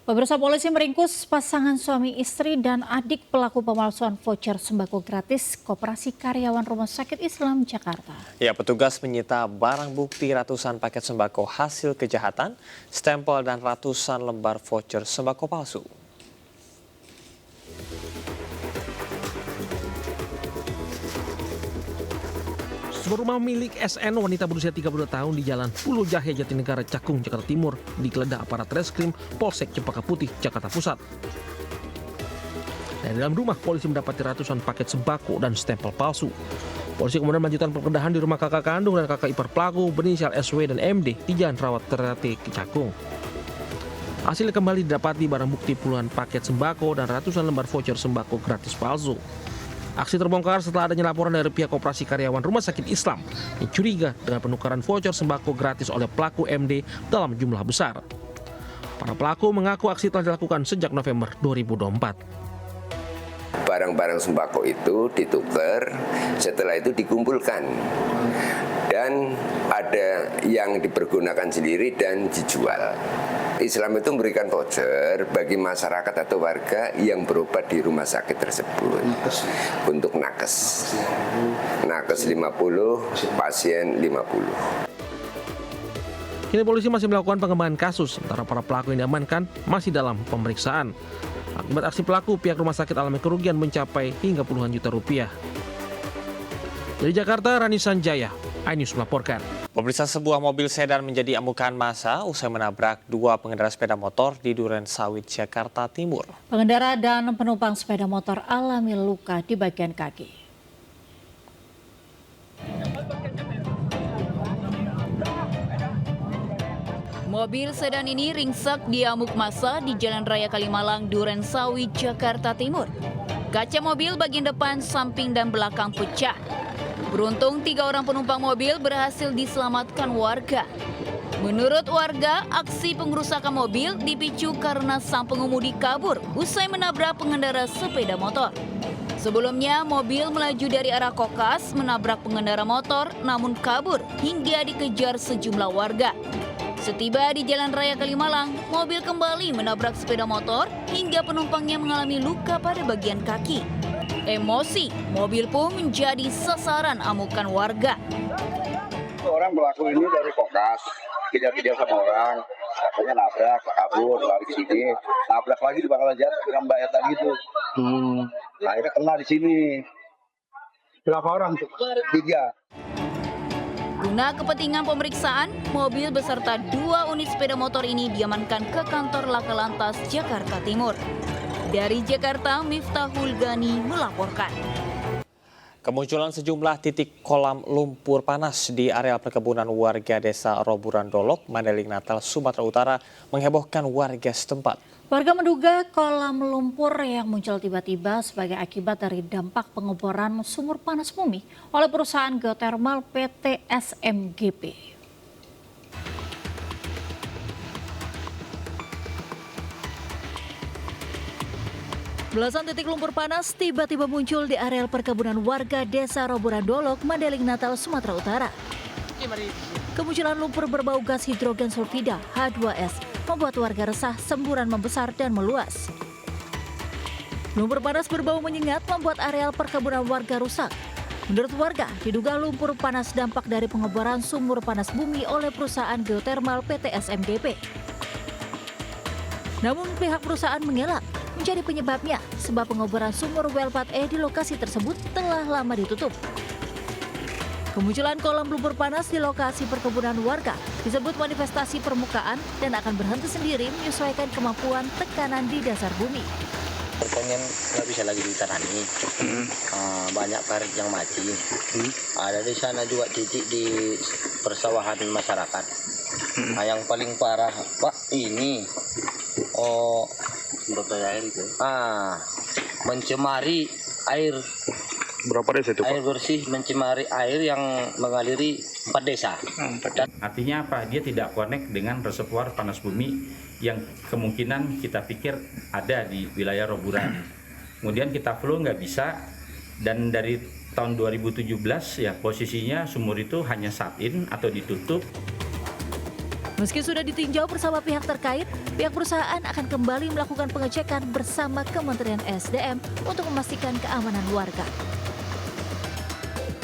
Pemirsa, polisi meringkus pasangan suami istri dan adik pelaku pemalsuan voucher sembako gratis Koperasi Karyawan Rumah Sakit Islam Jakarta. Ya, petugas menyita barang bukti ratusan paket sembako hasil kejahatan, stempel dan ratusan lembar voucher sembako palsu. Sebuah rumah milik SN wanita berusia 32 tahun di Jalan Pulau Jahe, Jatinegara, Cakung, Jakarta Timur digeledah aparat Reskrim Polsek Cempaka Putih, Jakarta Pusat. Dari dalam rumah, polisi mendapati ratusan paket sembako dan stempel palsu. Polisi kemudian melanjutkan penggeledahan di rumah kakak kandung dan kakak ipar pelaku berinisial SW dan MD di Jalan Rawat Ternate, Cakung. Hasilnya kembali didapati barang bukti puluhan paket sembako dan ratusan lembar voucher sembako gratis palsu. Aksi terbongkar setelah adanya laporan dari pihak Koperasi Karyawan Rumah Sakit Islam yang curiga dengan penukaran voucher sembako gratis oleh pelaku MD dalam jumlah besar. Para pelaku mengaku aksi telah dilakukan sejak November 2024. Barang-barang sembako itu ditukar, setelah itu dikumpulkan. Dan ada yang dipergunakan sendiri dan dijual. Islam itu memberikan voucher bagi masyarakat atau warga yang berobat di rumah sakit tersebut untuk nakes. Nakes 50, pasien 50. Kini polisi masih melakukan pengembangan kasus, sementara para pelaku yang diamankan masih dalam pemeriksaan. Akibat aksi pelaku, pihak rumah sakit alami kerugian mencapai hingga puluhan juta rupiah. Dari Jakarta, Rani Sanjaya, iNews melaporkan. Pemirsa, sebuah mobil sedan menjadi amukan massa usai menabrak dua pengendara sepeda motor di Duren Sawit, Jakarta Timur. Pengendara dan penumpang sepeda motor alami luka di bagian kaki. Mobil sedan ini ringsek diamuk massa di Jalan Raya Kalimalang, Duren Sawit, Jakarta Timur. Kaca mobil bagian depan, samping, dan belakang pecah. Beruntung 3 orang penumpang mobil berhasil diselamatkan warga. Menurut warga, aksi pengrusakan mobil dipicu karena sang pengemudi kabur usai menabrak pengendara sepeda motor. Sebelumnya, mobil melaju dari arah Kokas menabrak pengendara motor namun kabur hingga dikejar sejumlah warga. Setiba di Jalan Raya Kalimalang, mobil kembali menabrak sepeda motor hingga penumpangnya mengalami luka pada bagian kaki. Emosi, mobil pun menjadi sasaran amukan warga. Orang pelaku ini dari Kokas, kejar-kejar sama orang, katanya nabrak, kabur, lari ke sini, nabrak lagi di bakalan jatuh dengan mbak yang tadi itu. Akhirnya kena di sini. Berapa orang tuh? 3. Guna kepentingan pemeriksaan, mobil beserta 2 unit sepeda motor ini diamankan ke kantor Laka Lantas Jakarta Timur. Dari Jakarta, Miftahul Gani melaporkan. Kemunculan sejumlah titik kolam lumpur panas di area perkebunan warga desa Roburan Dolok, Mandailing Natal, Sumatera Utara menghebohkan warga setempat. Warga menduga kolam lumpur yang muncul tiba-tiba sebagai akibat dari dampak pengeboran sumur panas bumi oleh perusahaan geotermal PT SMGP. Belasan titik lumpur panas tiba-tiba muncul di areal perkebunan warga desa Roburan Dolok, Mandailing Natal, Sumatera Utara. Kemunculan lumpur berbau gas hidrogen sulfida H2S membuat warga resah, semburan membesar dan meluas. Lumpur panas berbau menyengat membuat areal perkebunan warga rusak. Menurut warga, diduga lumpur panas dampak dari pengeboran sumur panas bumi oleh perusahaan geotermal PT SMGP. Namun pihak perusahaan mengelak menjadi penyebabnya sebab pengeboran sumur well 4E di lokasi tersebut telah lama ditutup. Kemunculan kolam lumpur panas di lokasi perkebunan warga disebut manifestasi permukaan dan akan berhenti sendiri menyesuaikan kemampuan tekanan di dasar bumi. Pertanian nggak bisa lagi ditanami, banyak parit yang mati. Ada di sana juga titik di persawahan masyarakat. Nah, yang paling parah Pak ini, sumber air itu. Mencemari air. Berapa desa itu, Pak? Air bersih mencemari air yang mengaliri 4 desa. Artinya apa? Dia tidak connect dengan reservoir panas bumi yang kemungkinan kita pikir ada di wilayah Roburan. Kemudian kita flow nggak bisa, dan dari tahun 2017 ya posisinya sumur itu hanya shut-in atau ditutup. Meski sudah ditinjau bersama pihak terkait, pihak perusahaan akan kembali melakukan pengecekan bersama Kementerian SDM untuk memastikan keamanan warga.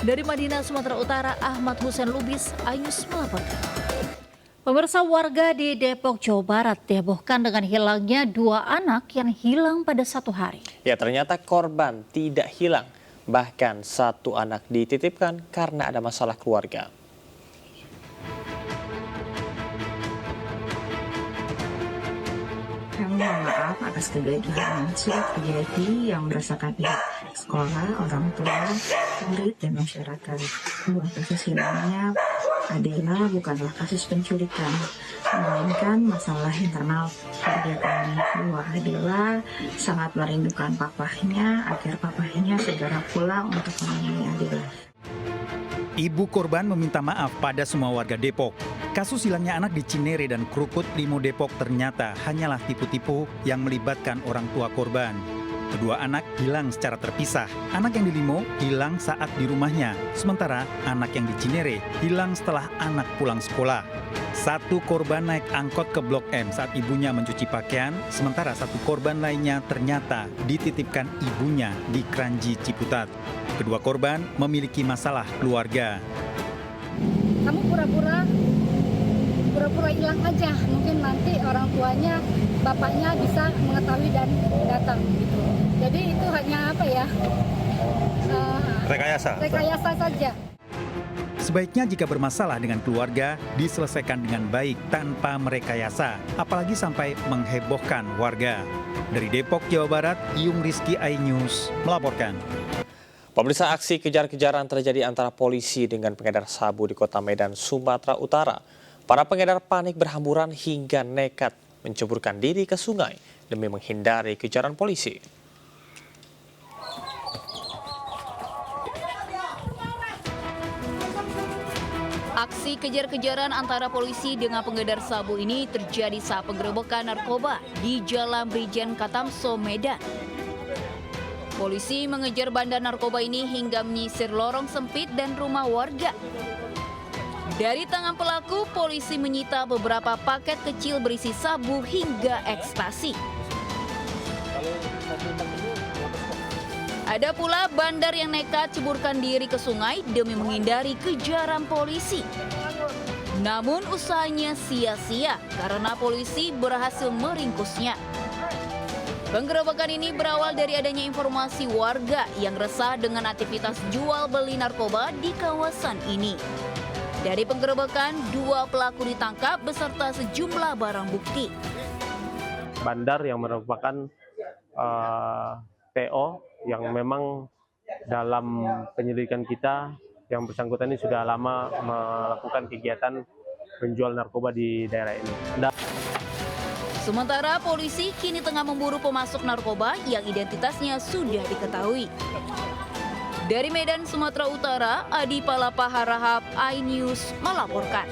Dari Madinah, Sumatera Utara, Ahmad Hussein Lubis, iNews melaporkan. Pemirsa, warga di Depok, Jawa Barat dihebohkan dengan hilangnya 2 anak yang hilang pada 1 hari. Ya, ternyata korban tidak hilang. Bahkan 1 anak dititipkan karena ada masalah keluarga. Kami mohon maaf atas kegaduhan surat terjadi yang merasakan pihak sekolah, orang tua, murid, dan masyarakat. Bahwa kasus hilangnya adalah bukanlah kasus penculikan, melainkan masalah internal keluarga kami. Bahwa adalah sangat merindukan papahnya agar papahnya segera pulang untuk menemui Adila. Ibu korban meminta maaf pada semua warga Depok. Kasus hilangnya anak di Cinere dan Krukut, Limo, Depok ternyata hanyalah tipu-tipu yang melibatkan orang tua korban. Kedua anak hilang secara terpisah. Anak yang di Limo hilang saat di rumahnya, sementara anak yang di Cinere hilang setelah anak pulang sekolah. 1 korban naik angkot ke Blok M saat ibunya mencuci pakaian, sementara 1 korban lainnya ternyata dititipkan ibunya di Kranji, Ciputat. Kedua korban memiliki masalah keluarga. Kamu pura-pura hilang aja, mungkin nanti orang tuanya, bapaknya bisa mengetahui dan datang gitu. Jadi itu hanya apa ya? Rekayasa saja. Sebaiknya jika bermasalah dengan keluarga, diselesaikan dengan baik tanpa merekayasa, apalagi sampai menghebohkan warga. Dari Depok, Jawa Barat, Yung Rizky, iNews melaporkan. Pemirsa, aksi kejar-kejaran terjadi antara polisi dengan pengedar sabu di Kota Medan, Sumatera Utara. Para pengedar panik berhamburan hingga nekat menceburkan diri ke sungai demi menghindari kejaran polisi. Aksi kejar-kejaran antara polisi dengan pengedar sabu ini terjadi saat penggerebekan narkoba di Jalan Brigjen Katamso, Medan. Polisi mengejar bandar narkoba ini hingga menyisir lorong sempit dan rumah warga. Dari tangan pelaku, polisi menyita beberapa paket kecil berisi sabu hingga ekstasi. Ada pula bandar yang nekat ceburkan diri ke sungai demi menghindari kejaran polisi. Namun usahanya sia-sia karena polisi berhasil meringkusnya. Penggerebekan ini berawal dari adanya informasi warga yang resah dengan aktivitas jual beli narkoba di kawasan ini. Dari penggerebekan, 2 pelaku ditangkap beserta sejumlah barang bukti. Bandar yang merupakan PO yang memang dalam penyelidikan kita yang bersangkutan ini sudah lama melakukan kegiatan menjual narkoba di daerah ini. Sementara polisi kini tengah memburu pemasok narkoba yang identitasnya sudah diketahui. Dari Medan, Sumatera Utara, Adi Palapa Harahap, iNews melaporkan.